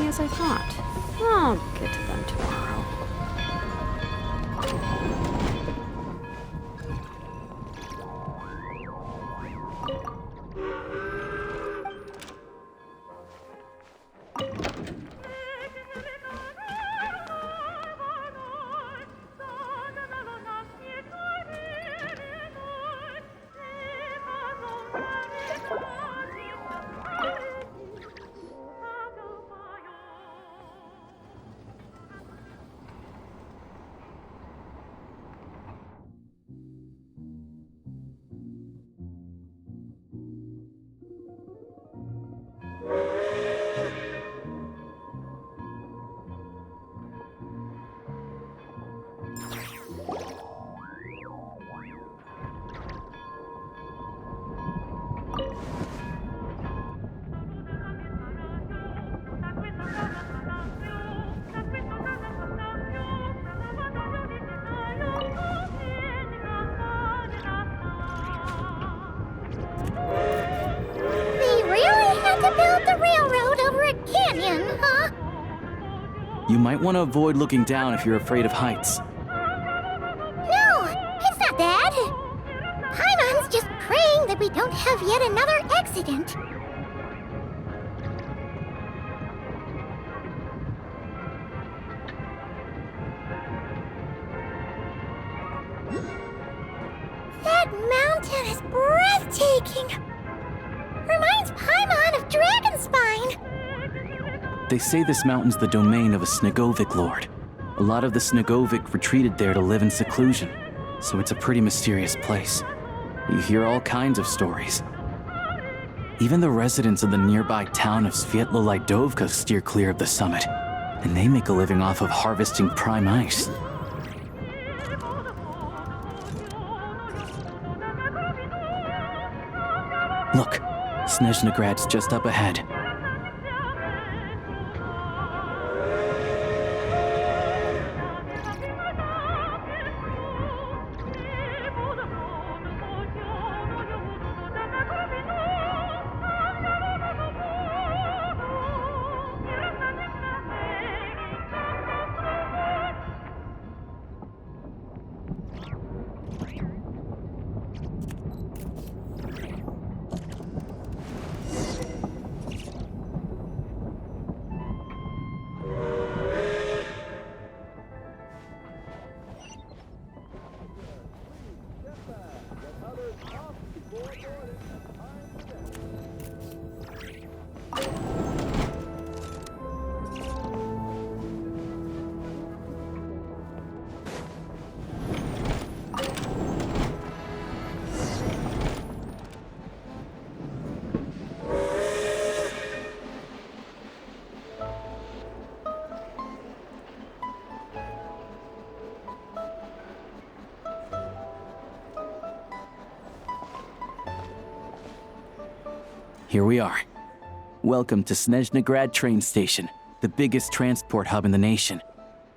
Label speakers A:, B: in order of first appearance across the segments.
A: as I thought. I'll get to them tomorrow.
B: You might want to avoid looking down if you're afraid of heights.
C: No, it's not that. Paimon's just praying that we don't have yet another accident. That mountain is breathtaking. Reminds Paimon of Dragonspine.
B: They say this mountain's the domain of a Snegovic lord. A lot of the Snegovic retreated there to live in seclusion, so it's a pretty mysterious place. You hear all kinds of stories. Even the residents of the nearby town of Svietlo-Lidovka steer clear of the summit, and they make a living off of harvesting prime ice. Look, Snezhnograd's just up ahead. Here we are. Welcome to Snezhnograd train station, the biggest transport hub in the nation.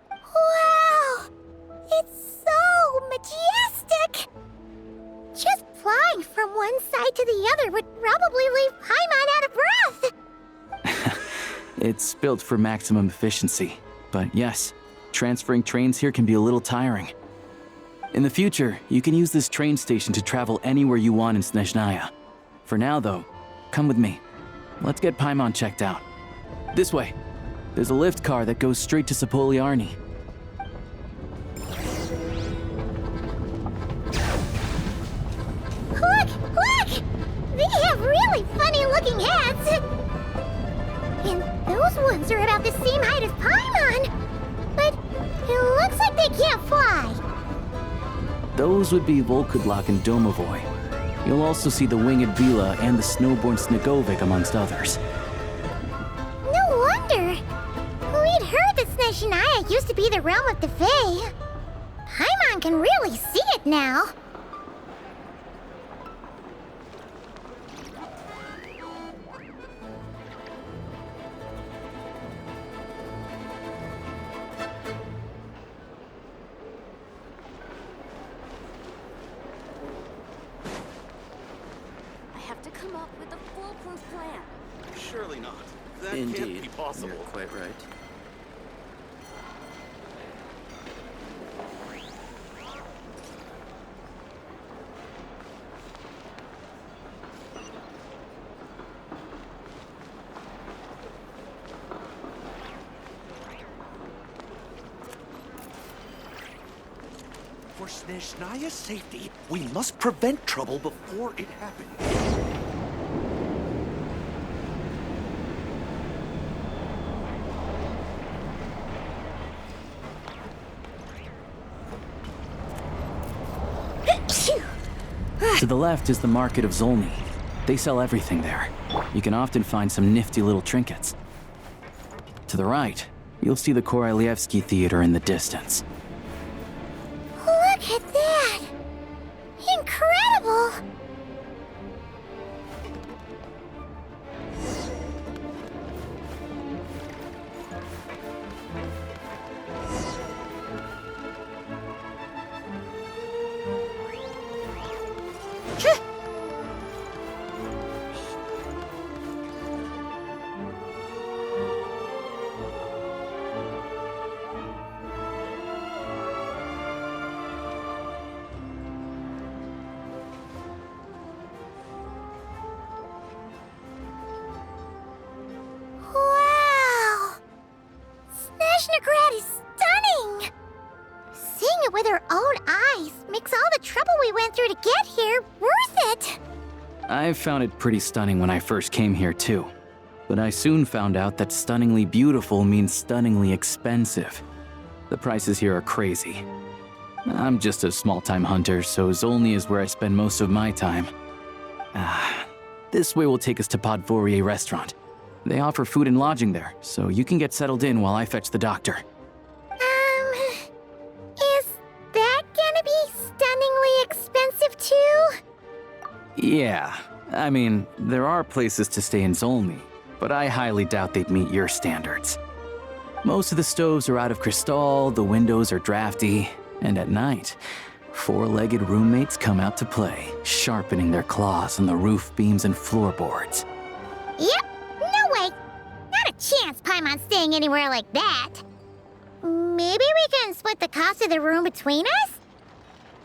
C: Wow! It's so majestic! Just flying from one side to the other would probably leave Paimon out of breath!
B: It's built for maximum efficiency, but yes, transferring trains here can be a little tiring. In the future, you can use this train station to travel anywhere you want in Snezhnaya. For now, though, come with me. Let's get Paimon checked out. This way. There's a lift car that goes straight to Sapoliarny.
C: Look! Look! They have really funny-looking hats! And those ones are about the same height as Paimon! But it looks like they can't fly!
B: Those would be Volkudlak and Domovoy. You'll also see the winged Vila and the snowborn Snegovic, amongst others.
C: No wonder! We'd heard that Snezhnaya used to be the realm of the Fae. Paimon can really see it now.
D: Come up with a foolproof plan.
E: Surely not.
D: That
B: Indeed,
D: can't be possible.
B: you're quite right.
D: For Snezhnaya's safety, we must prevent trouble before it happens.
B: To the left is the Market of Zolny. They sell everything there. You can often find some nifty little trinkets. To the right, you'll see the Korolyevsky Theater in the distance.
C: Look at that! Incredible! Wow! Snezhnagrad is stunning! Seeing it with our own eyes makes all the trouble we went through to get here worth it!
B: I found it pretty stunning when I first came here too. But I soon found out that stunningly beautiful means stunningly expensive. The prices here are crazy. I'm just a small-time hunter, so Zolny is where I spend most of my time. This way will take us to Podvorier Restaurant. They offer food and lodging there, so you can get settled in while I fetch the doctor.
C: Is that gonna be stunningly expensive too?
B: Yeah, I mean, there are places to stay in Zolny, but I highly doubt they'd meet your standards. Most of the stoves are out of crystal, the windows are drafty, and at night, four-legged roommates come out to play, sharpening their claws on the roof beams and floorboards.
C: Yep, no way! Not a chance Paimon's staying anywhere like that. Maybe we can split the cost of the room between us?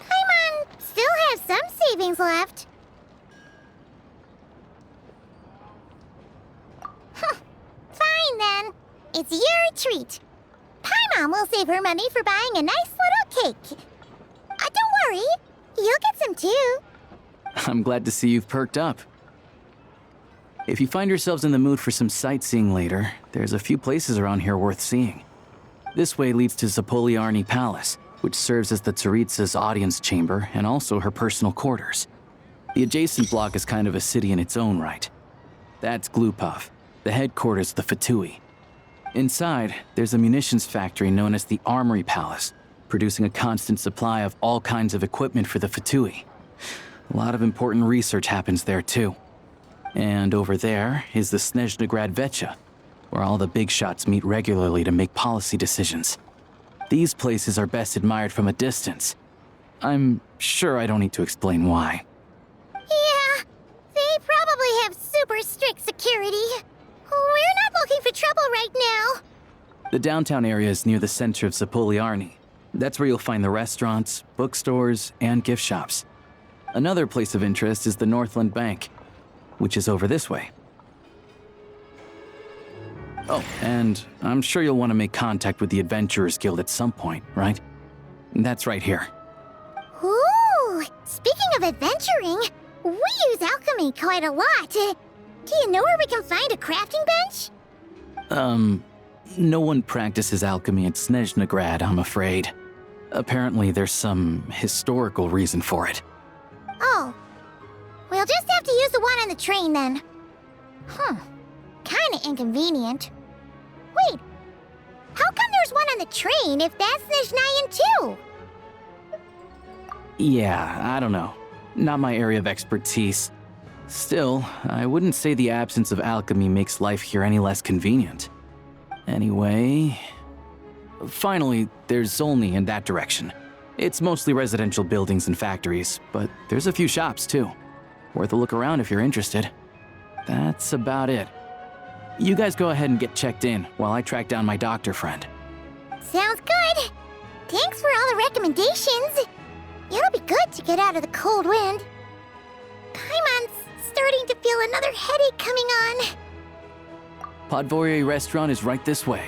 C: Paimon still has some savings left. Fine then. It's your treat. Paimon will save her money for buying a nice little cake. Don't worry, you'll get some too.
B: I'm glad to see you've perked up. If you find yourselves in the mood for some sightseeing later, there's a few places around here worth seeing. This way leads to Zapoliarny Palace, which serves as the Tsaritsa's audience chamber and also her personal quarters. The adjacent block is kind of a city in its own right. That's Glupov, the headquarters of the Fatui. Inside, there's a munitions factory known as the Armory Palace, producing a constant supply of all kinds of equipment for the Fatui. A lot of important research happens there too. And over there is the Snezhnagrad Vecha, where all the big shots meet regularly to make policy decisions. These places are best admired from a distance. I'm sure I don't need to explain why.
C: Yeah, they probably have super strict security. We're not looking for trouble right now.
B: The downtown area is near the center of Zapoliarny. That's where you'll find the restaurants, bookstores, and gift shops. Another place of interest is the Northland Bank, which is over this way. Oh, and I'm sure you'll want to make contact with the Adventurers Guild at some point, right? That's right here.
C: Ooh, speaking of adventuring, we use alchemy quite a lot. Do you know where we can find a crafting bench?
B: No one practices alchemy at Snezhnagrad, I'm afraid. Apparently there's some historical reason for it.
C: Oh, we'll just have to use the one on the train then. Kinda inconvenient. Wait, how come there's one on the train if that's Snezhnayan too?
B: Yeah, I don't know. Not my area of expertise. Still, I wouldn't say the absence of alchemy makes life here any less convenient. Anyway... Finally, there's Zolny in that direction. It's mostly residential buildings and factories, but there's a few shops too. Worth a look around if you're interested. That's about it. You guys go ahead and get checked in while I track down my doctor friend.
C: Sounds good. Thanks for all the recommendations. It'll be good to get out of the cold wind. Paimon's starting to feel another headache coming on.
B: Podvorie restaurant is right this way.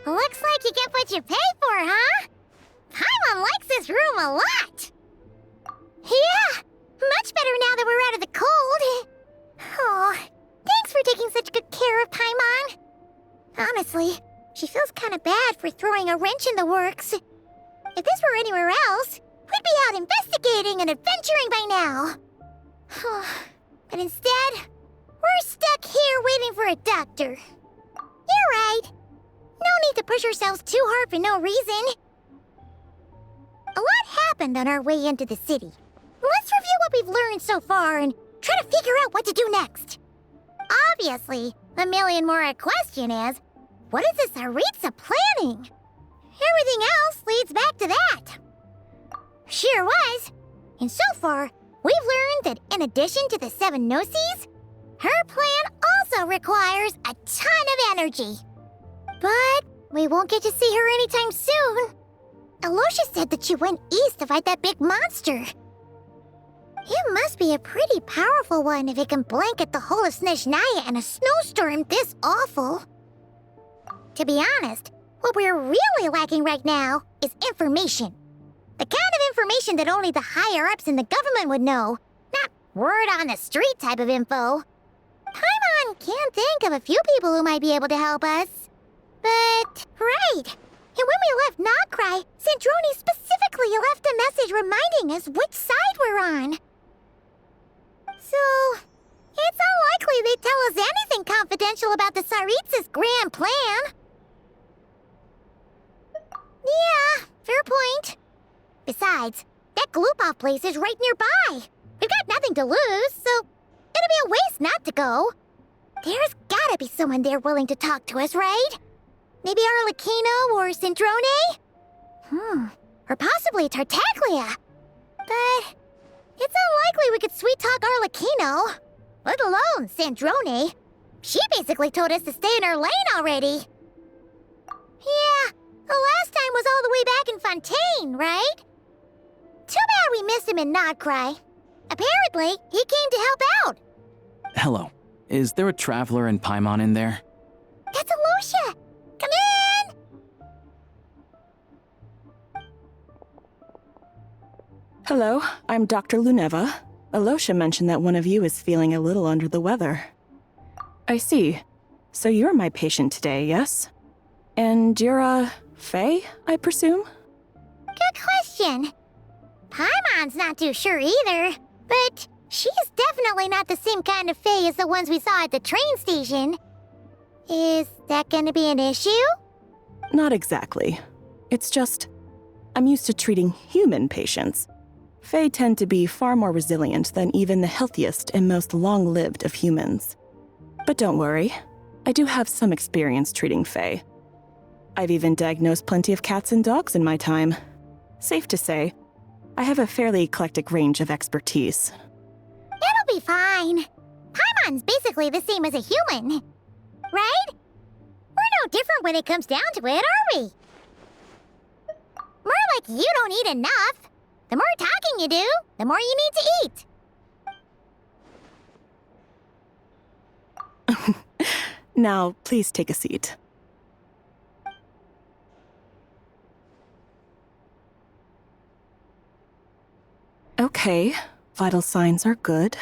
C: Looks like you get what you pay for, huh? Paimon likes this room a lot. Yeah, much better now that we're out of the cold. Oh, thanks for taking such good care of Paimon. Honestly, she feels kind of bad for throwing a wrench in the works. If this were anywhere else, we'd be out investigating and adventuring by now. But instead, we're stuck here waiting for a doctor. You're right. No need to push ourselves too hard for no reason. A lot happened on our way into the city. Let's review what we've learned so far and try to figure out what to do next. Obviously, the million-more question is, what is this Tsaritsa planning? Everything else leads back to that. Sure was. And so far, we've learned that in addition to the 7 Gnosis, her plan also requires a ton of energy. But we won't get to see her anytime soon. Alosha said that she went east to fight that big monster. It must be a pretty powerful one if it can blanket the whole of Snezhnaya in a snowstorm this awful. To be honest, what we're really lacking right now is information. The kind of information that only the higher-ups in the government would know, not word-on-the-street type of info. Paimon can think of a few people who might be able to help us. But, right. And when we left Nocrai, Sandrone specifically left a message reminding us which side we're on. So, it's unlikely they'd tell us anything confidential about the Tsaritsa's grand plan. Yeah, fair point. Besides, that Glupov place is right nearby. We've got nothing to lose, so it'd be a waste not to go. There's gotta be someone there willing to talk to us, right? Maybe Arlecchino or Sandrone? Or possibly Tartaglia. But it's unlikely we could sweet-talk Arlecchino, let alone Sandrone. She basically told us to stay in her lane already. Yeah, the last time was all the way back in Fontaine, right? Too bad we missed him in Nocrai. Apparently, he came to help out.
B: Hello. Is there a traveler in Paimon in there?
C: That's Alosha! Come in!
E: Hello, I'm Dr. Luneva. Alosha mentioned that one of you is feeling a little under the weather. I see. So you're my patient today, yes? And you're, Faye, I presume?
C: Good question. Paimon's not too sure either, but she's definitely not the same kind of Fae as the ones we saw at the train station. Is that gonna be an issue?
E: Not exactly. It's just, I'm used to treating human patients. Fae tend to be far more resilient than even the healthiest and most long-lived of humans. But don't worry, I do have some experience treating Fae. I've even diagnosed plenty of cats and dogs in my time. Safe to say, I have a fairly eclectic range of expertise.
C: It'll be fine. Paimon's basically the same as a human. Right? We're no different when it comes down to it, are we? More like you don't eat enough. The more talking you do, the more you need to eat.
E: Now, please take a seat. Okay, vital signs are good.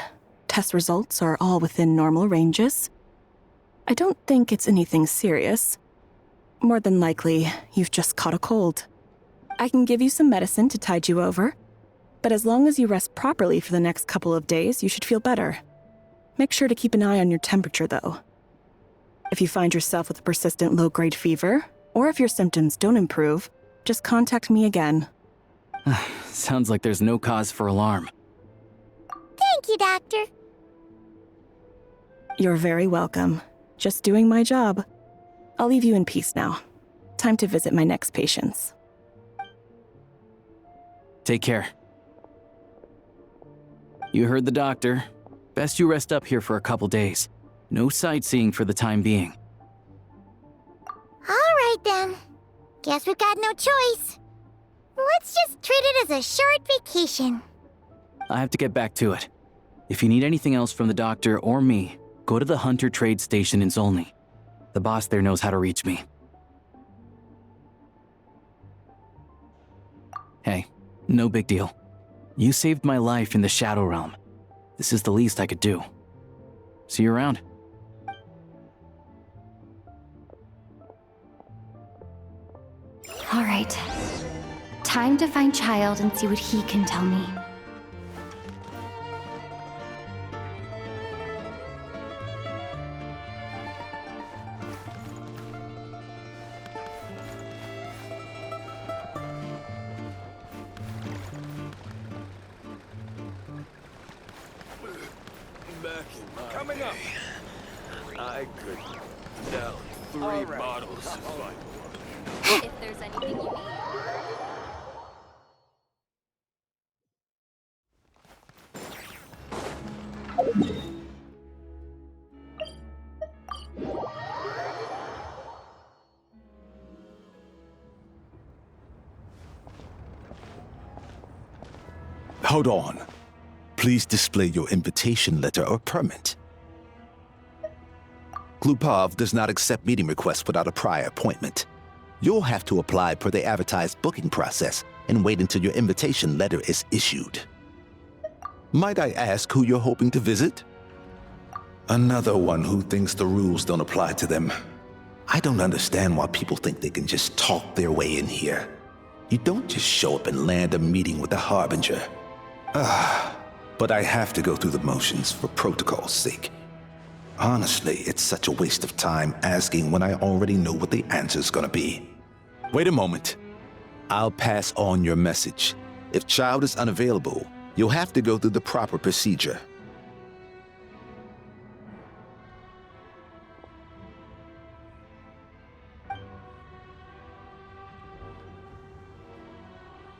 E: Test results are all within normal ranges. I don't think it's anything serious. More than likely, you've just caught a cold. I can give you some medicine to tide you over, but as long as you rest properly for the next couple of days, you should feel better. Make sure to keep an eye on your temperature, though. If you find yourself with a persistent low-grade fever, or if your symptoms don't improve, just contact me again.
B: Sounds like there's no cause for alarm.
C: Thank you, Doctor.
E: You're very welcome. Just doing my job. I'll leave you in peace now. Time to visit my next patients.
B: Take care. You heard the doctor. Best you rest up here for a couple days. No sightseeing for the time being.
C: All right, then. Guess we've got no choice. Let's just treat it as a short vacation.
B: I have to get back to it. If you need anything else from the doctor or me, go to the Hunter Trade Station in Zolny. The boss there knows how to reach me. Hey, no big deal. You saved my life in the Shadow Realm. This is the least I could do. See you around.
F: All right. Time to find Child and see what he can tell me.
D: Coming up. I could down 3 bottles of fun.
F: If there's anything you need.
G: Hold on. Please display your invitation letter or permit. Glupov does not accept meeting requests without a prior appointment. You'll have to apply per the advertised booking process and wait until your invitation letter is issued. Might I ask who you're hoping to visit? Another one who thinks the rules don't apply to them. I don't understand why people think they can just talk their way in here. You don't just show up and land a meeting with the Harbinger. But I have to go through the motions for protocol's sake. Honestly, it's such a waste of time asking when I already know what the answer's gonna be. Wait a moment. I'll pass on your message. If Child is unavailable, you'll have to go through the proper procedure.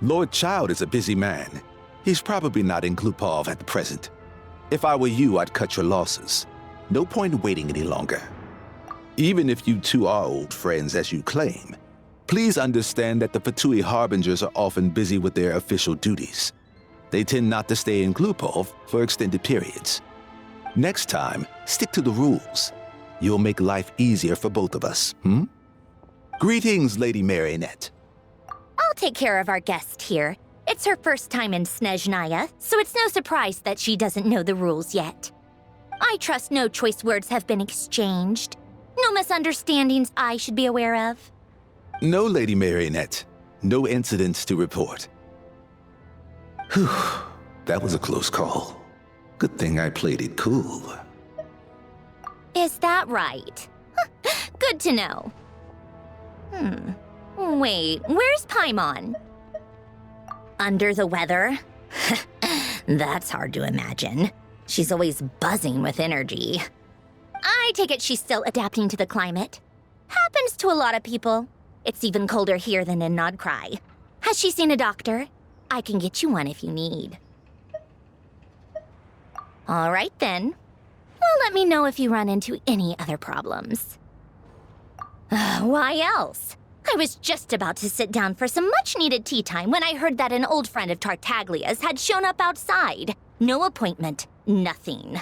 G: Lord Child is a busy man. He's probably not in Glupov at the present. If I were you, I'd cut your losses. No point waiting any longer. Even if you two are old friends as you claim, please understand that the Fatui Harbingers are often busy with their official duties. They tend not to stay in Glupov for extended periods. Next time, stick to the rules. You'll make life easier for both of us, Greetings, Lady Marionette.
H: I'll take care of our guest here. It's her first time in Snezhnaya, so it's no surprise that she doesn't know the rules yet. I trust no choice words have been exchanged. No misunderstandings I should be aware of.
G: No, Lady Marionette. No incidents to report. Whew, that was a close call. Good thing I played it cool.
H: Is that right? Good to know. Wait, where's Paimon? Under the weather? That's hard to imagine. She's always buzzing with energy. I take it she's still adapting to the climate. Happens to a lot of people. It's even colder here than in Nodcry. Has she seen a doctor? I can get you one if you need. All right then. Well, let me know if you run into any other problems. Why else? I was just about to sit down for some much-needed tea time when I heard that an old friend of Tartaglia's had shown up outside. No appointment, nothing.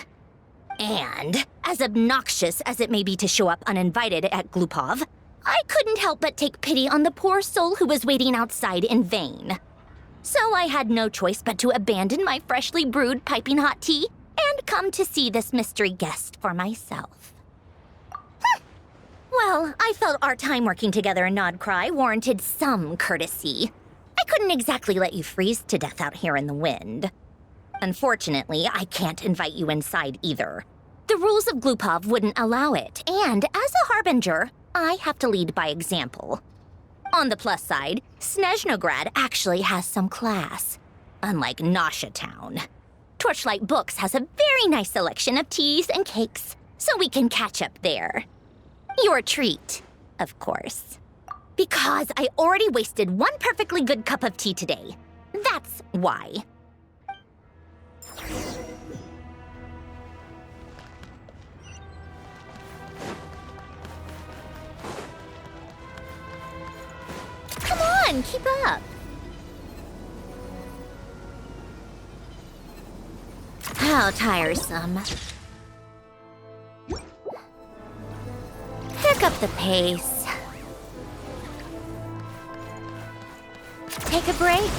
H: And, as obnoxious as it may be to show up uninvited at Glupov, I couldn't help but take pity on the poor soul who was waiting outside in vain. So I had no choice but to abandon my freshly brewed piping hot tea and come to see this mystery guest for myself. Well, I felt our time working together in Nodcry warranted some courtesy. I couldn't exactly let you freeze to death out here in the wind. Unfortunately, I can't invite you inside either. The rules of Glupov wouldn't allow it, and as a harbinger, I have to lead by example. On the plus side, Snezhnograd actually has some class, unlike Nasha Town. Torchlight Books has a very nice selection of teas and cakes, so we can catch up there. Your treat, of course. Because I already wasted one perfectly good cup of tea today. That's why. Come on, keep up. How tiresome. Pick up the pace. Take a break?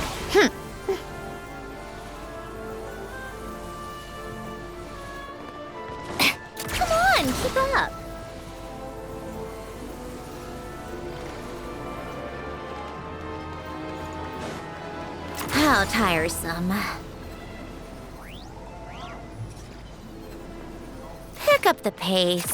H: Come on, keep up. How tiresome. Pick up the pace.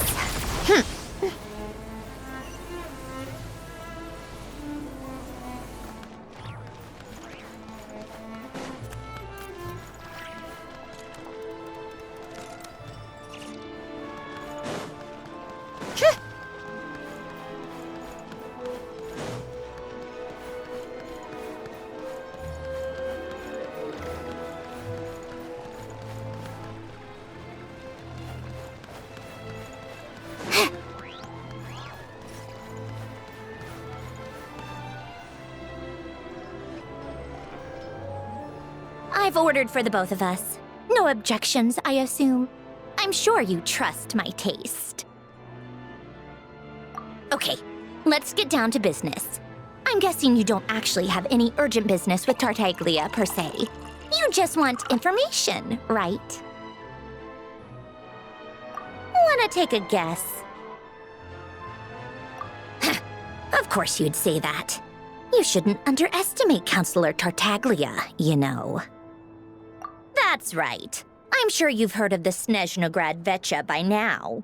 H: I've ordered for the both of us. No objections, I assume. I'm sure you trust my taste. Okay, let's get down to business. I'm guessing you don't actually have any urgent business with Tartaglia, per se. You just want information, right? Wanna take a guess? Of course you'd say that. You shouldn't underestimate Counselor Tartaglia, you know. That's right. I'm sure you've heard of the Snezhnograd Vecha by now.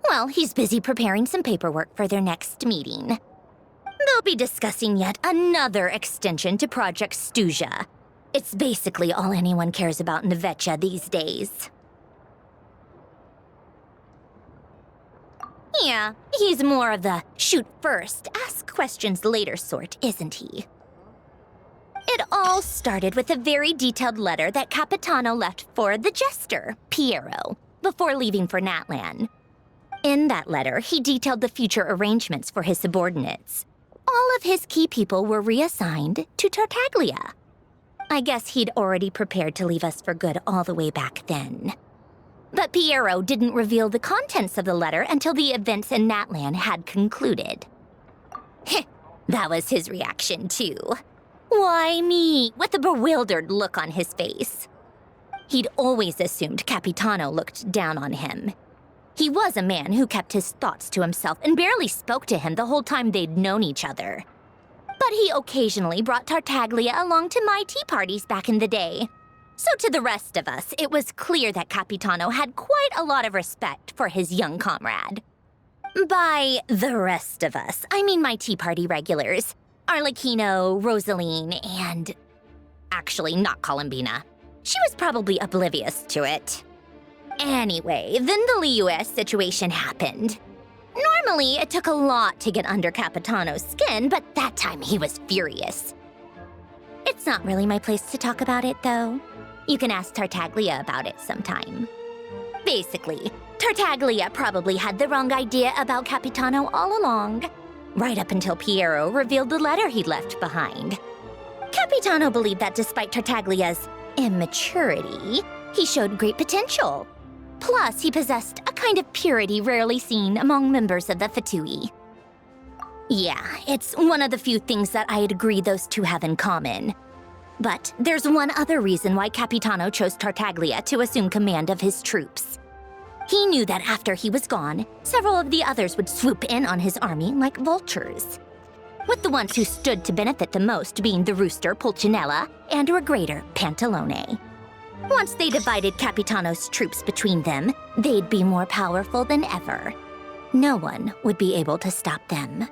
H: Well, he's busy preparing some paperwork for their next meeting. They'll be discussing yet another extension to Project Stuja. It's basically all anyone cares about in the Vecha these days. Yeah, he's more of the shoot first, ask questions later sort, isn't he? It all started with a very detailed letter that Capitano left for the jester, Piero, before leaving for Natlan. In that letter, he detailed the future arrangements for his subordinates. All of his key people were reassigned to Tartaglia. I guess he'd already prepared to leave us for good all the way back then. But Piero didn't reveal the contents of the letter until the events in Natlan had concluded. That was his reaction, too. Why me? With a bewildered look on his face. He'd always assumed Capitano looked down on him. He was a man who kept his thoughts to himself and barely spoke to him the whole time they'd known each other. But he occasionally brought Tartaglia along to my tea parties back in the day. So to the rest of us, it was clear that Capitano had quite a lot of respect for his young comrade. By the rest of us, I mean my tea party regulars. Arlecchino, Rosaline, and... actually, not Columbina. She was probably oblivious to it. Anyway, then the Liu-S situation happened. Normally, it took a lot to get under Capitano's skin, but that time he was furious. It's not really my place to talk about it, though. You can ask Tartaglia about it sometime. Basically, Tartaglia probably had the wrong idea about Capitano all along, right up until Piero revealed the letter he'd left behind. Capitano believed that despite Tartaglia's immaturity, he showed great potential. Plus, he possessed a kind of purity rarely seen among members of the Fatui. Yeah, it's one of the few things that I'd agree those two have in common. But there's one other reason why Capitano chose Tartaglia to assume command of his troops. He knew that after he was gone, several of the others would swoop in on his army like vultures, with the ones who stood to benefit the most being the rooster Pulcinella and Regrator Pantalone. Once they divided Capitano's troops between them, they'd be more powerful than ever. No one would be able to stop them.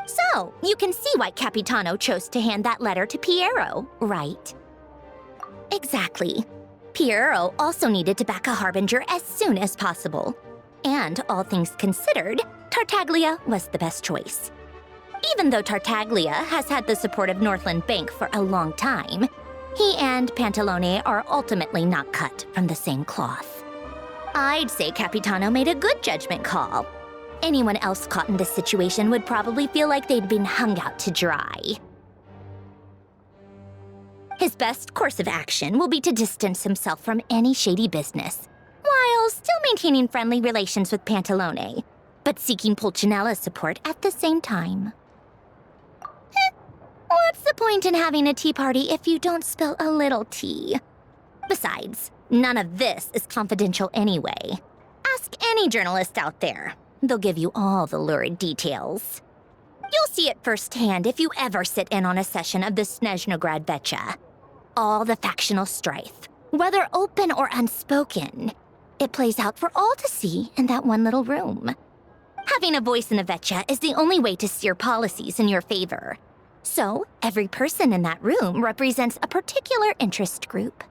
H: So, you can see why Capitano chose to hand that letter to Piero, right? Exactly. Piero also needed to back a harbinger as soon as possible. And all things considered, Tartaglia was the best choice. Even though Tartaglia has had the support of Northland Bank for a long time, he and Pantalone are ultimately not cut from the same cloth. I'd say Capitano made a good judgment call. Anyone else caught in this situation would probably feel like they'd been hung out to dry. His best course of action will be to distance himself from any shady business, while still maintaining friendly relations with Pantalone, but seeking Pulcinella's support at the same time. What's the point in having a tea party if you don't spill a little tea? Besides, none of this is confidential anyway. Ask any journalist out there. They'll give you all the lurid details. You'll see it firsthand if you ever sit in on a session of the Snezhnograd Vecha. All the factional strife, whether open or unspoken, it plays out for all to see in that one little room. Having a voice in the Vecha is the only way to steer policies in your favor. So, every person in that room represents a particular interest group.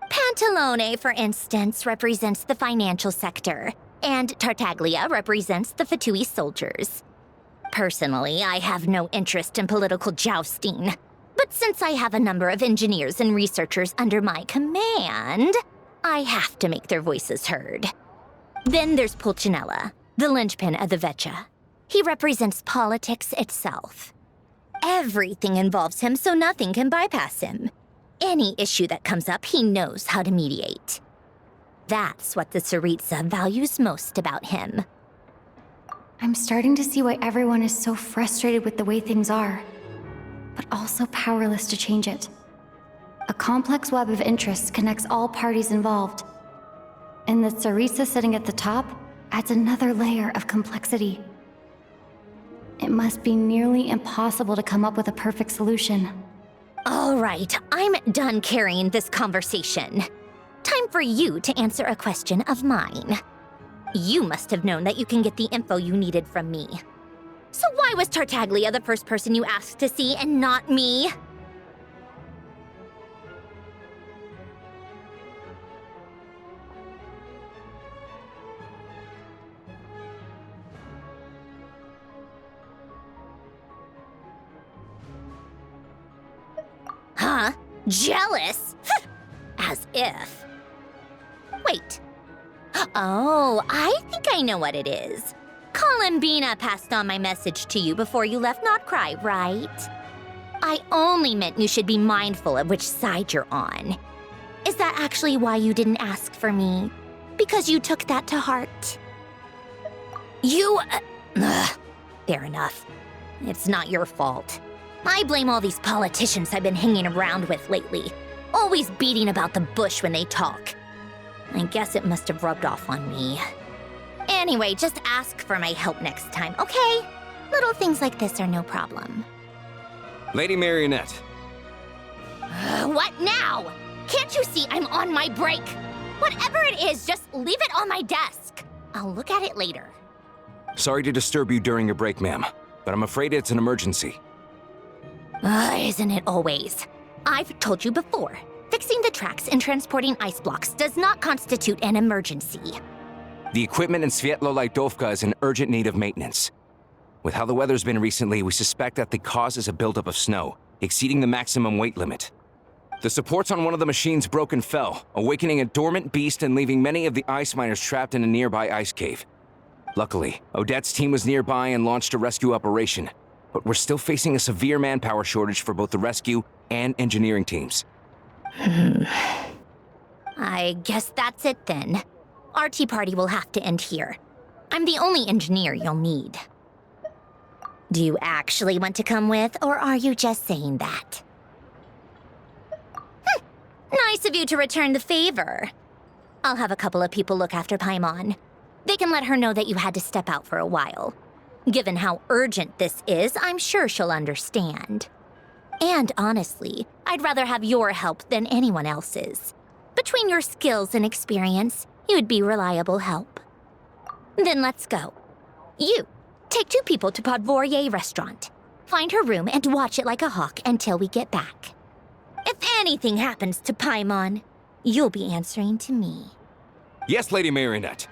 H: Pantalone, for instance, represents the financial sector, and Tartaglia represents the Fatui soldiers. Personally, I have no interest in political jousting, but since I have a number of engineers and researchers under my command, I have to make their voices heard. Then there's Pulcinella, the linchpin of the Vecha. He represents politics itself. Everything involves him, so nothing can bypass him. Any issue that comes up, he knows how to mediate. That's what the Tsaritsa values most about him.
F: I'm starting to see why everyone is so frustrated with the way things are, but also powerless to change it. A complex web of interests connects all parties involved, and the Tsaritsa sitting at the top adds another layer of complexity. It must be nearly impossible to come up with a perfect solution.
H: All right, I'm done carrying this conversation. Time for you to answer a question of mine. You must have known that you can get the info you needed from me. So why was Tartaglia the first person you asked to see and not me? Huh? Jealous? As if. Wait. Oh, I think I know what it is. Columbina passed on my message to you before you left Notcry, right? I only meant you should be mindful of which side you're on. Is that actually why you didn't ask for me? Because you took that to heart? Fair enough. It's not your fault. I blame all these politicians I've been hanging around with lately, always beating about the bush when they talk. I guess it must have rubbed off on me. Anyway, just ask for my help next time, okay? Little things like this are no problem.
I: Lady Marionette.
H: What now? Can't you see I'm on my break? Whatever it is, just leave it on my desk. I'll look at it later.
I: Sorry to disturb you during your break, ma'am, but I'm afraid it's an emergency.
H: Isn't it always? I've told you before, fixing the tracks and transporting ice blocks does not constitute an emergency.
I: The equipment in Svietlo-Lidovka is in urgent need of maintenance. With how the weather's been recently, we suspect that the cause is a buildup of snow, exceeding the maximum weight limit. The supports on one of the machines broke and fell, awakening a dormant beast and leaving many of the ice miners trapped in a nearby ice cave. Luckily, Odette's team was nearby and launched a rescue operation, but we're still facing a severe manpower shortage for both the rescue and engineering teams.
H: I guess that's it then. Our tea party will have to end here. I'm the only engineer you'll need. Do you actually want to come with, or are you just saying that? Nice of you to return the favor. I'll have a couple of people look after Paimon. They can let her know that you had to step out for a while. Given how urgent this is, I'm sure she'll understand. And honestly, I'd rather have your help than anyone else's. Between your skills and experience, you'd be reliable help. Then let's go. You, take 2 people to Podvorier restaurant. Find her room and watch it like a hawk until we get back. If anything happens to Paimon, you'll be answering to me.
I: Yes, Lady Marionette.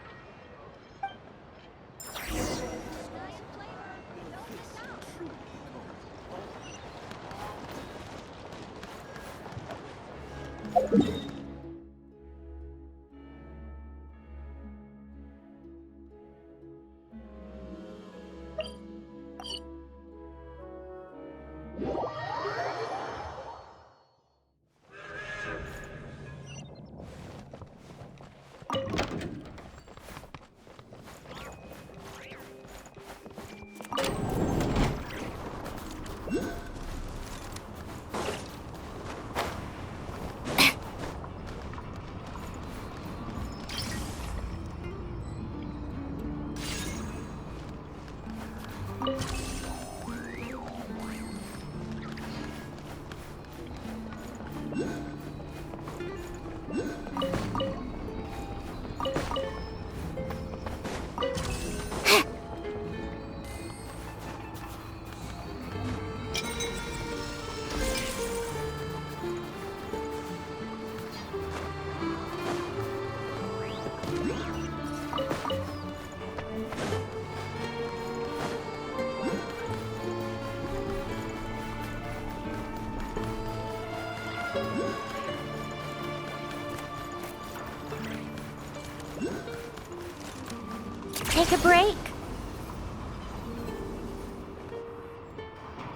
H: Take a break.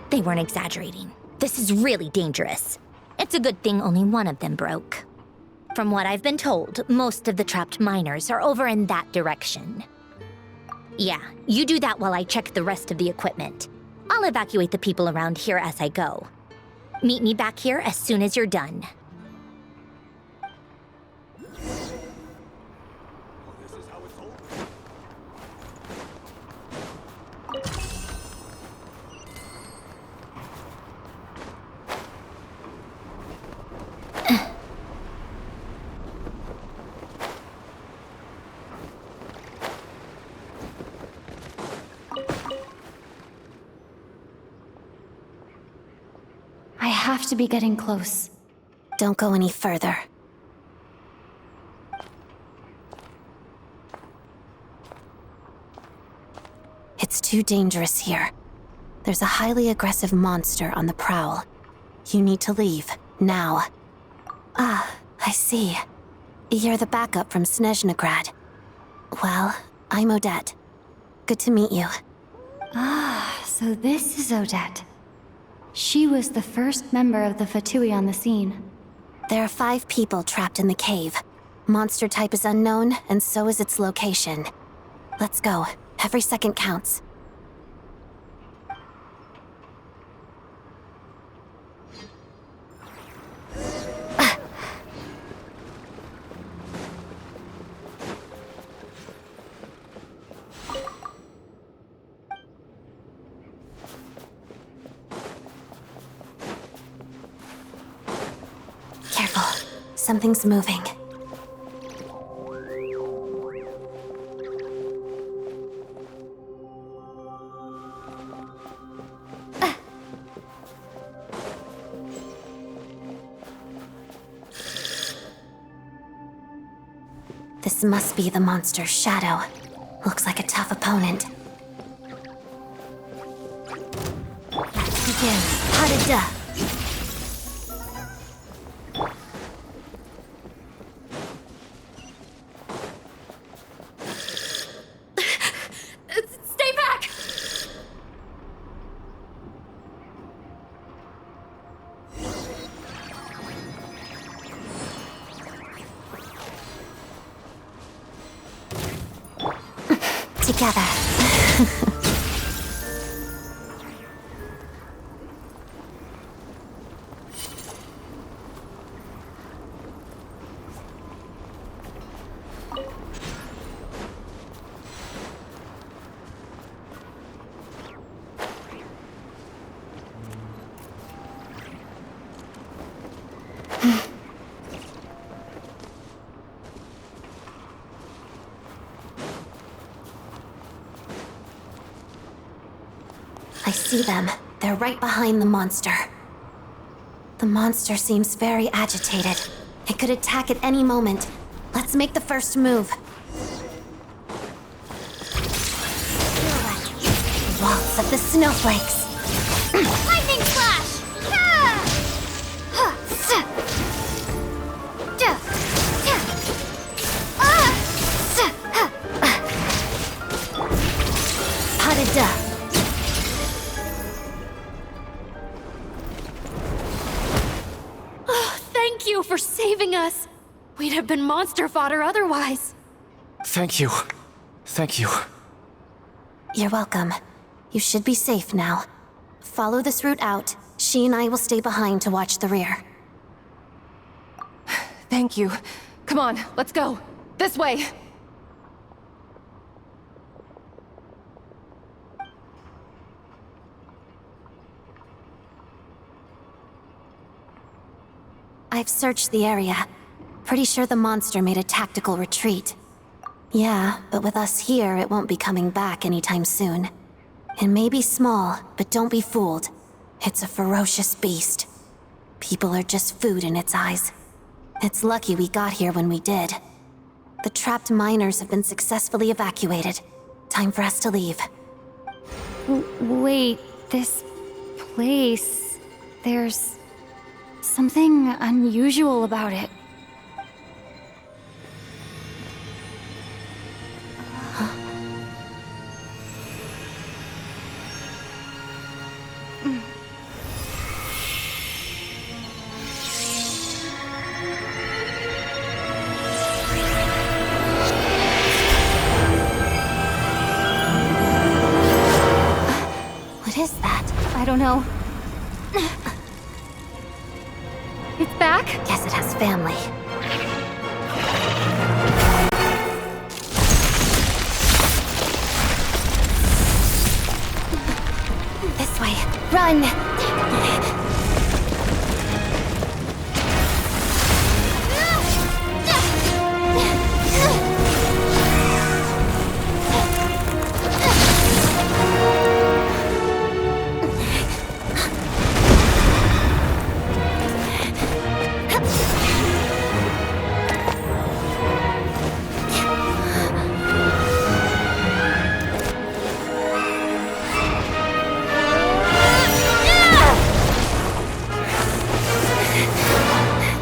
H: They weren't exaggerating. This is really dangerous. It's a good thing only one of them broke. From what I've been told, most of the trapped miners are over in that direction. Yeah, you do that while I check the rest of the equipment. I'll evacuate the people around here as I go. Meet me back here as soon as you're done.
F: I have to be getting close.
C: Don't go any further. It's too dangerous here. There's a highly aggressive monster on the prowl. You need to leave, now. Ah, I see. You're the backup from Snezhnegrad. Well, I'm Odette. Good to meet you.
F: Ah, so this is Odette. She was the first member of the Fatui on the scene.
C: There are 5 people trapped in the cave. Monster type is unknown, and so is its location. Let's go. Every second counts. Careful. Something's moving. This must be the monster's shadow. Looks like a tough opponent. Let's begin. Harada.
F: together. I see them. They're right behind the monster. The monster seems very agitated. It could attack at any moment. Let's make the first move. Waltz of the snowflakes.
C: Lightning Slash!
F: Pas-de-deux.
A: Thank you for saving us. We'd have been monster fodder otherwise.
I: Thank you. Thank you.
F: You're welcome. You should be safe now. Follow this route out. She and I will stay behind to watch the rear.
E: Thank you. Come on, let's go. This way.
F: I've searched the area. Pretty sure the monster made a tactical retreat. Yeah, but with us here, it won't be coming back anytime soon. It may be small, but don't be fooled. It's a ferocious beast. People are just food in its eyes. It's lucky we got here when we did. The trapped miners have been successfully evacuated. Time for us to leave. Wait, this place... There's... something unusual about it. What is that? I don't know. It's back? Guess it has family. This way. Run!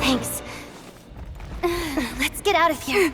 F: Thanks. Let's get out of here.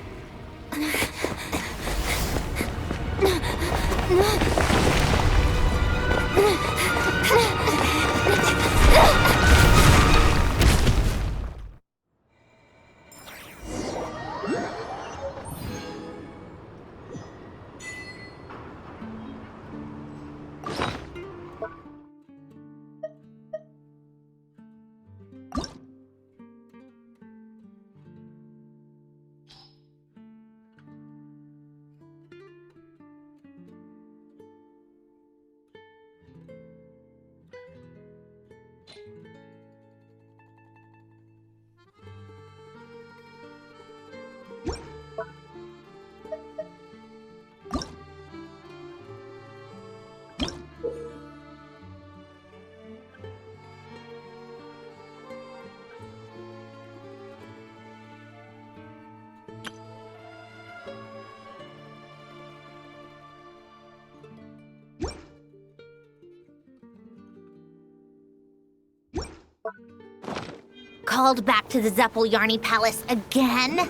H: Called back to the Zeppeljärni Palace again?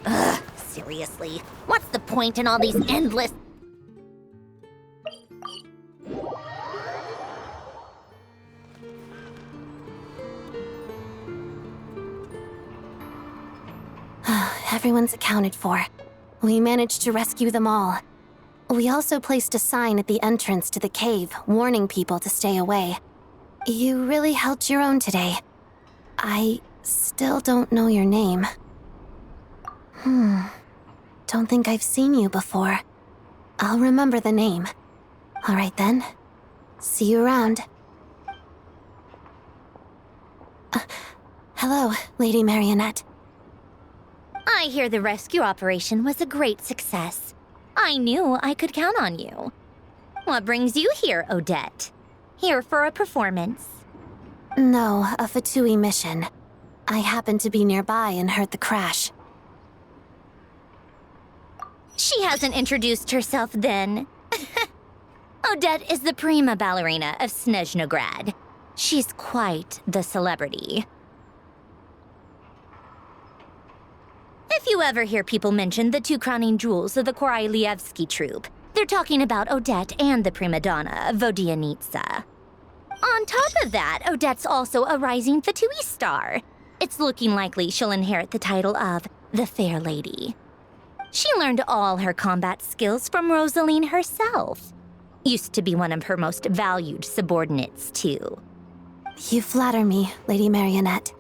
H: Ugh, seriously. What's the point in all these endless...
F: Everyone's accounted for. We managed to rescue them all.
J: We also placed a sign at the entrance to the cave, warning people to stay away. You really held your own today. I still don't know your name. Don't think I've seen you before. I'll remember the name. All right then. See you around. Hello, Lady Marionette.
H: I hear the rescue operation was a great success. I knew I could count on you. What brings you here, Odette? Here for a performance?
J: No, a Fatui mission. I happened to be nearby and heard the crash.
H: She hasn't introduced herself then. Odette is the prima ballerina of Snezhnograd. She's quite the celebrity. If you ever hear people mention the two crowning jewels of the Korailievsky troupe, they're talking about Odette and the prima donna, Vodianitsa. On top of that, Odette's also a rising Fatui star. It's looking likely she'll inherit the title of the Fair Lady. She learned all her combat skills from Rosaline herself. Used to be one of her most valued subordinates, too.
J: You flatter me, Lady Marionette.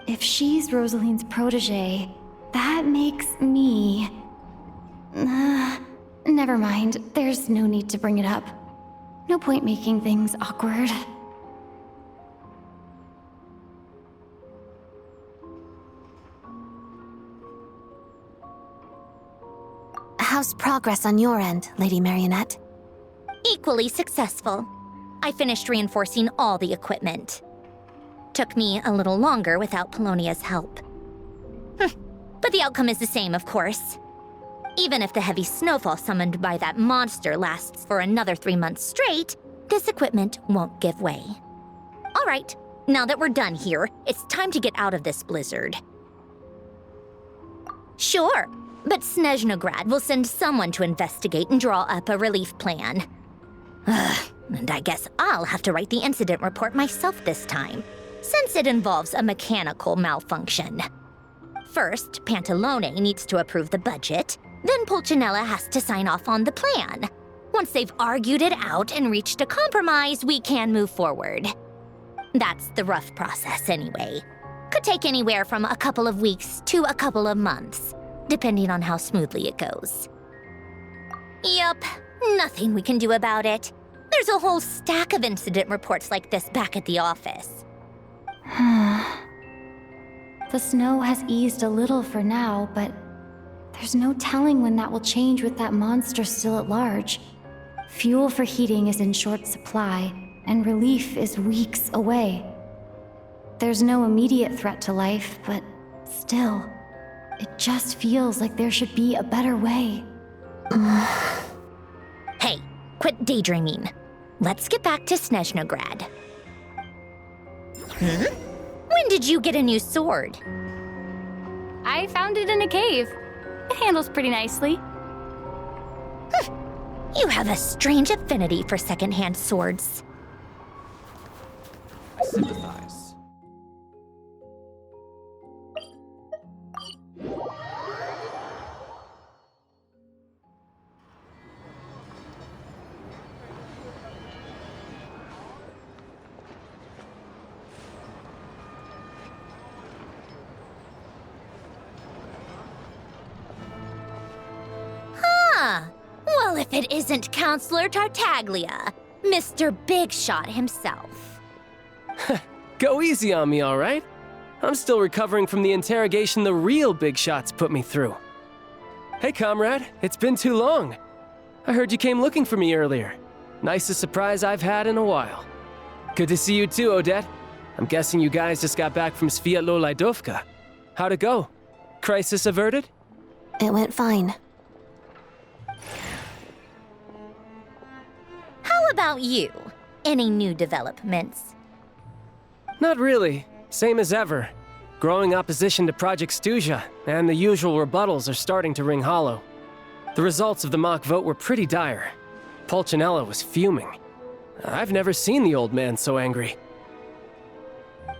F: If she's Rosaline's protege, that makes me... never mind. There's no need to bring it up. No point making things awkward.
J: How's progress on your end, Lady Marionette?
H: Equally successful. I finished reinforcing all the equipment. Took me a little longer without Polonia's help. But the outcome is the same, of course. Even if the heavy snowfall summoned by that monster lasts for another 3 months straight, this equipment won't give way. All right, now that we're done here, it's time to get out of this blizzard. Sure, but Snezhnograd will send someone to investigate and draw up a relief plan. And I guess I'll have to write the incident report myself this time, since it involves a mechanical malfunction. First, Pantalone needs to approve the budget, then Pulcinella has to sign off on the plan. Once they've argued it out and reached a compromise, we can move forward. That's the rough process anyway. Could take anywhere from a couple of weeks to a couple of months, depending on how smoothly it goes. Yup, nothing we can do about it. There's a whole stack of incident reports like this back at the office.
F: The snow has eased a little for now, but there's no telling when that will change with that monster still at large. Fuel for heating is in short supply, and relief is weeks away. There's no immediate threat to life, but still, it just feels like there should be a better way.
H: Hey, quit daydreaming. Let's get back to Snezhnograd. When did you get a new sword?
A: I found it in a cave. It handles pretty nicely.
H: You have a strange affinity for second-hand swords.
I: I sympathize.
H: Well, if it isn't Counselor Tartaglia, Mr. Big Shot himself.
K: Go easy on me, all right? I'm still recovering from the interrogation the real big shots put me through. Hey, comrade, it's been too long. I heard you came looking for me earlier. Nicest surprise I've had in a while. Good to see you too, Odette. I'm guessing you guys just got back from Sviatlo-Laidovka. How'd it go? Crisis averted?
J: It went fine.
H: How about you? Any new developments?
K: Not really. Same as ever. Growing opposition to Project Stuja, and the usual rebuttals are starting to ring hollow. The results of the mock vote were pretty dire. Pulcinella was fuming. I've never seen the old man so angry.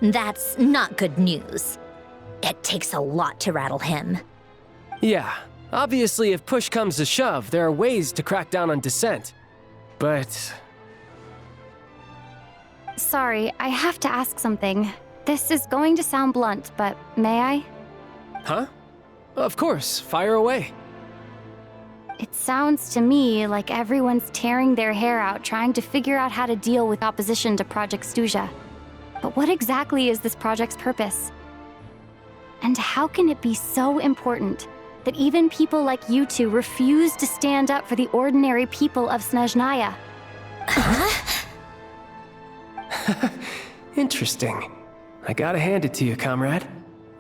H: That's not good news. It takes a lot to rattle him.
K: Yeah, Obviously, if push comes to shove, there are ways to crack down on dissent. But...
F: Sorry, I have to ask something. This is going to sound blunt, but may I?
K: Huh? Of course, fire away.
F: It sounds to me like everyone's tearing their hair out trying to figure out how to deal with opposition to Project Stuja. But what exactly is this project's purpose? And how can it be so important that even people like you two refuse to stand up for the ordinary people of Snezhnaya?
K: Interesting. I gotta hand it to you, comrade.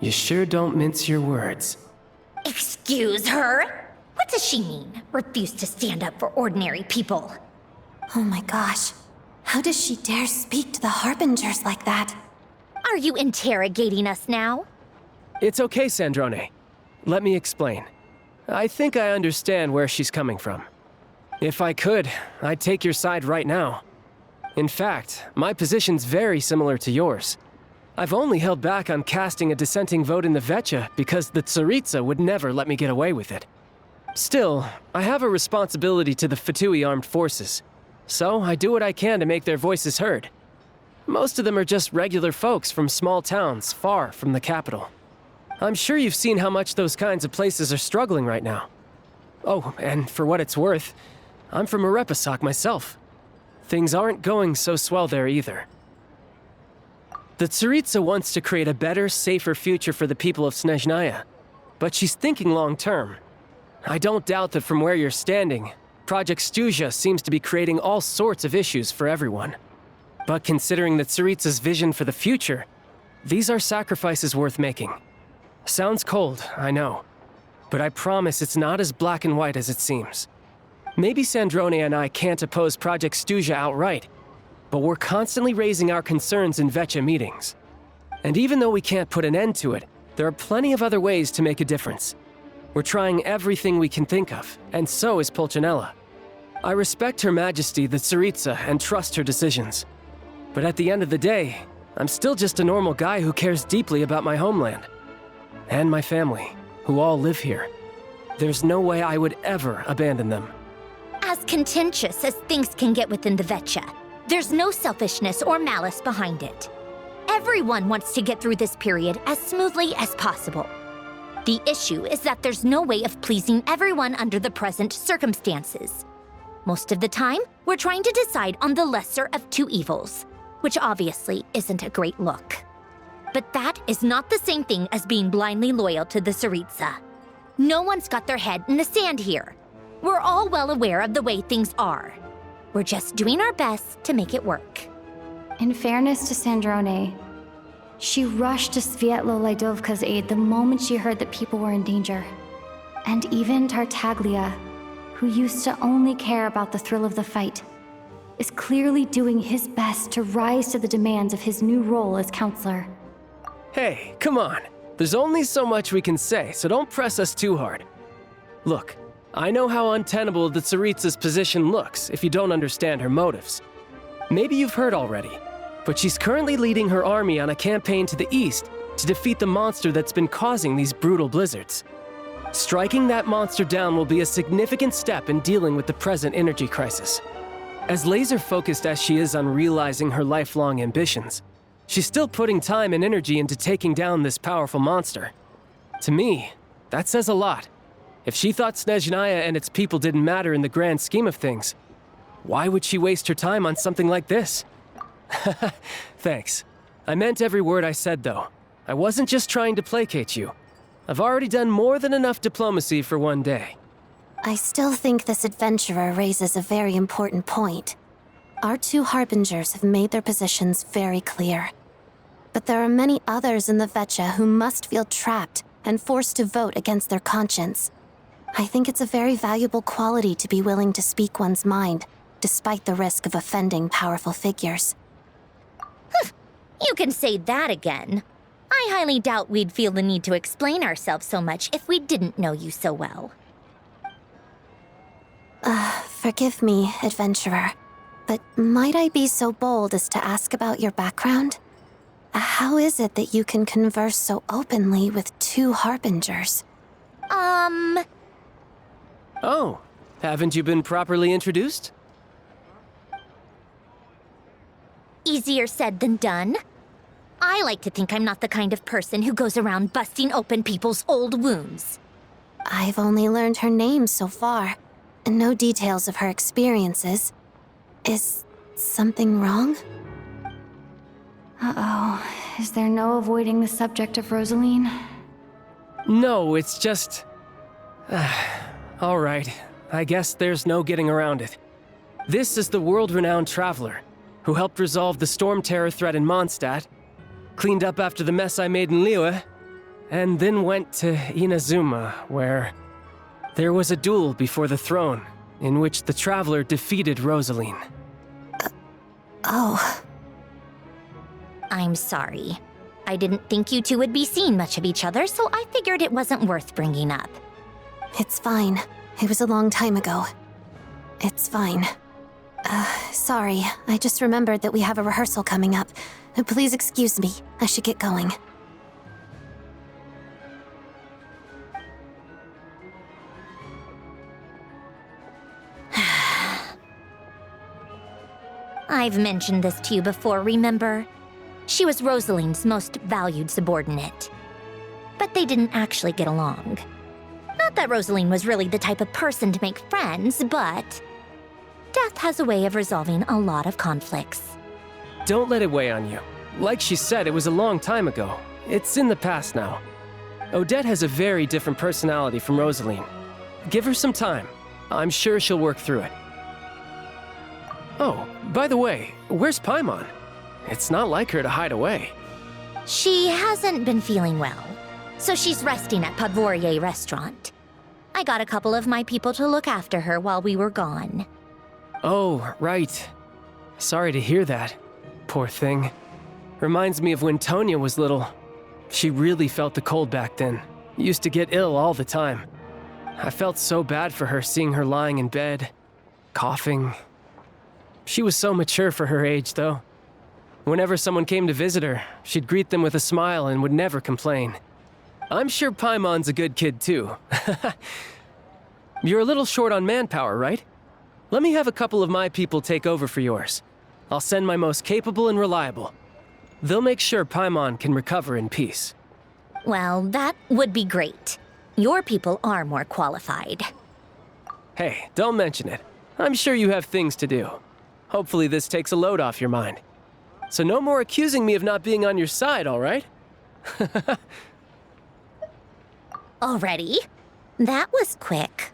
K: You sure don't mince your words.
H: Excuse her? What does she mean? Refuse to stand up for ordinary people?
J: Oh my gosh. How does she dare speak to the Harbingers like that?
H: Are you interrogating us now?
K: It's okay, Sandrone. Let me explain. I think I understand where she's coming from. If I could, I'd take your side right now. In fact, my position's very similar to yours. I've only held back on casting a dissenting vote in the Vecha because the Tsaritsa would never let me get away with it. Still, I have a responsibility to the Fatui armed forces, so I do what I can to make their voices heard. Most of them are just regular folks from small towns far from the capital. I'm sure you've seen how much those kinds of places are struggling right now. Oh, and for what it's worth, I'm from Arepasak myself. Things aren't going so swell there either. The Tsaritsa wants to create a better, safer future for the people of Snezhnaya, but she's thinking long-term. I don't doubt that from where you're standing, Project Stuja seems to be creating all sorts of issues for everyone. But considering the Tsaritsa's vision for the future, these are sacrifices worth making. Sounds cold, I know, but I promise it's not as black and white as it seems. Maybe Sandrone and I can't oppose Project Stuja outright, but we're constantly raising our concerns in Vecha meetings. And even though we can't put an end to it, there are plenty of other ways to make a difference. We're trying everything we can think of, and so is Pulcinella. I respect Her Majesty the Tsaritsa and trust her decisions. But at the end of the day, I'm still just a normal guy who cares deeply about my homeland. And my family, who all live here. There's no way I would ever abandon them.
H: As contentious as things can get within the Vecha, there's no selfishness or malice behind it. Everyone wants to get through this period as smoothly as possible. The issue is that there's no way of pleasing everyone under the present circumstances. Most of the time, we're trying to decide on the lesser of two evils, which obviously isn't a great look. But that is not the same thing as being blindly loyal to the Tsaritsa. No one's got their head in the sand here. We're all well aware of the way things are. We're just doing our best to make it work.
F: In fairness to Sandrone, she rushed to Svietlo Laidovka's aid the moment she heard that people were in danger. And even Tartaglia, who used to only care about the thrill of the fight, is clearly doing his best to rise to the demands of his new role as counselor.
K: Hey, come on. There's only so much we can say, so don't press us too hard. Look, I know how untenable the Tsaritsa's position looks if you don't understand her motives. Maybe you've heard already, but she's currently leading her army on a campaign to the east to defeat the monster that's been causing these brutal blizzards. Striking that monster down will be a significant step in dealing with the present energy crisis. As laser-focused as she is on realizing her lifelong ambitions, she's still putting time and energy into taking down this powerful monster. To me, that says a lot. If she thought Snezhnaya and its people didn't matter in the grand scheme of things, why would she waste her time on something like this? Thanks. I meant every word I said, though. I wasn't just trying to placate you. I've already done more than enough diplomacy for one day.
J: I still think this adventurer raises a very important point. Our two Harbingers have made their positions very clear. But there are many others in the Vecha who must feel trapped and forced to vote against their conscience. I think it's a very valuable quality to be willing to speak one's mind, despite the risk of offending powerful figures.
H: You can say that again. I highly doubt we'd feel the need to explain ourselves so much if we didn't know you so well.
J: Forgive me, adventurer, but might I be so bold as to ask about your background? How is it that you can converse so openly with two Harbingers?
K: Oh, haven't you been properly introduced?
H: Easier said than done. I like to think I'm not the kind of person who goes around busting open people's old wounds.
J: I've only learned her name so far, and no details of her experiences. Is something wrong?
F: Uh-oh. Is there no avoiding the subject of Rosaline?
K: No, it's just... All right, I guess there's no getting around it. This is the world-renowned traveler who helped resolve the storm terror threat in Mondstadt, cleaned up after the mess I made in Liyue, and then went to Inazuma, where there was a duel before the throne in which the traveler defeated Rosaline.
J: Oh.
H: I'm sorry. I didn't think you two would be seeing much of each other, so I figured it wasn't worth bringing up.
J: It's fine. It was a long time ago. It's fine. Sorry. I just remembered that we have a rehearsal coming up. Please excuse me. I should get going.
H: I've mentioned this to you before, remember? She was Rosaline's most valued subordinate. But they didn't actually get along. Not that Rosaline was really the type of person to make friends, but death has a way of resolving a lot of conflicts.
K: Don't let it weigh on you. Like she said, it was a long time ago. It's in the past now. Odette has a very different personality from Rosaline. Give her some time. I'm sure she'll work through it. Oh, by the way, where's Paimon? It's not like her to hide away.
H: She hasn't been feeling well, so she's resting at Podvorier Restaurant. I got a couple of my people to look after her while we were gone.
K: Oh, right. Sorry to hear that. Poor thing. Reminds me of when Tonya was little. She really felt the cold back then. Used to get ill all the time. I felt so bad for her seeing her lying in bed, coughing. She was so mature for her age, though. Whenever someone came to visit her, she'd greet them with a smile and would never complain. I'm sure Paimon's a good kid, too. You're a little short on manpower, right? Let me have a couple of my people take over for yours. I'll send my most capable and reliable. They'll make sure Paimon can recover in peace.
H: Well, that would be great. Your people are more qualified.
K: Hey, don't mention it. I'm sure you have things to do. Hopefully this takes a load off your mind. So no more accusing me of not being on your side, all right?
H: Already? That was quick.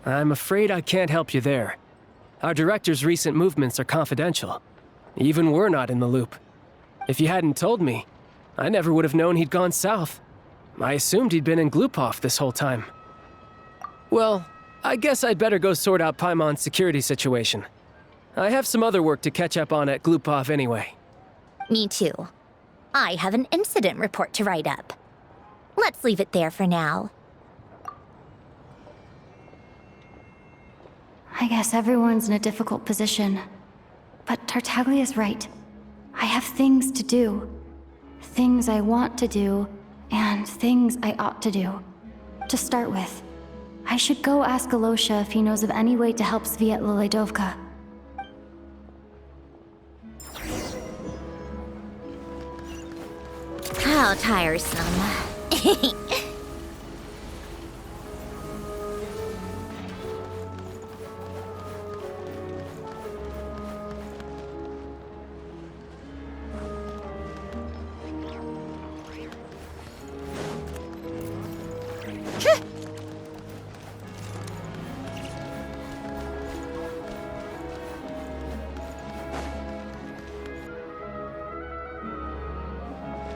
K: I'm afraid I can't help you there. Our director's recent movements are confidential. Even we're not in the loop. If you hadn't told me, I never would have known he'd gone south. I assumed he'd been in Glupov this whole time. Well, I guess I'd better go sort out Paimon's security situation. I have some other work to catch up on at Glupov anyway.
H: Me too. I have an incident report to write up. Let's leave it there for now.
F: I guess everyone's in a difficult position. But Tartaglia's right. I have things to do. Things I want to do, and things I ought to do. To start with, I should go ask Alosha if he knows of any way to help Sviatla Ledovka.
H: How tiresome.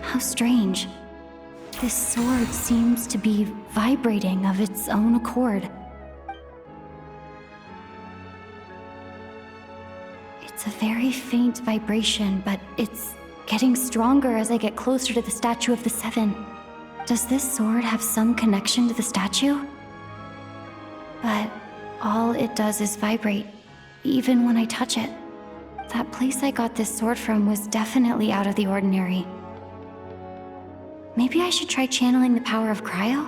F: How strange. This sword seems to be vibrating of its own accord. It's a very faint vibration, but it's getting stronger as I get closer to the Statue of the Seven. Does this sword have some connection to the statue? But all it does is vibrate, even when I touch it. That place I got this sword from was definitely out of the ordinary. Maybe I should try channeling the power of cryo?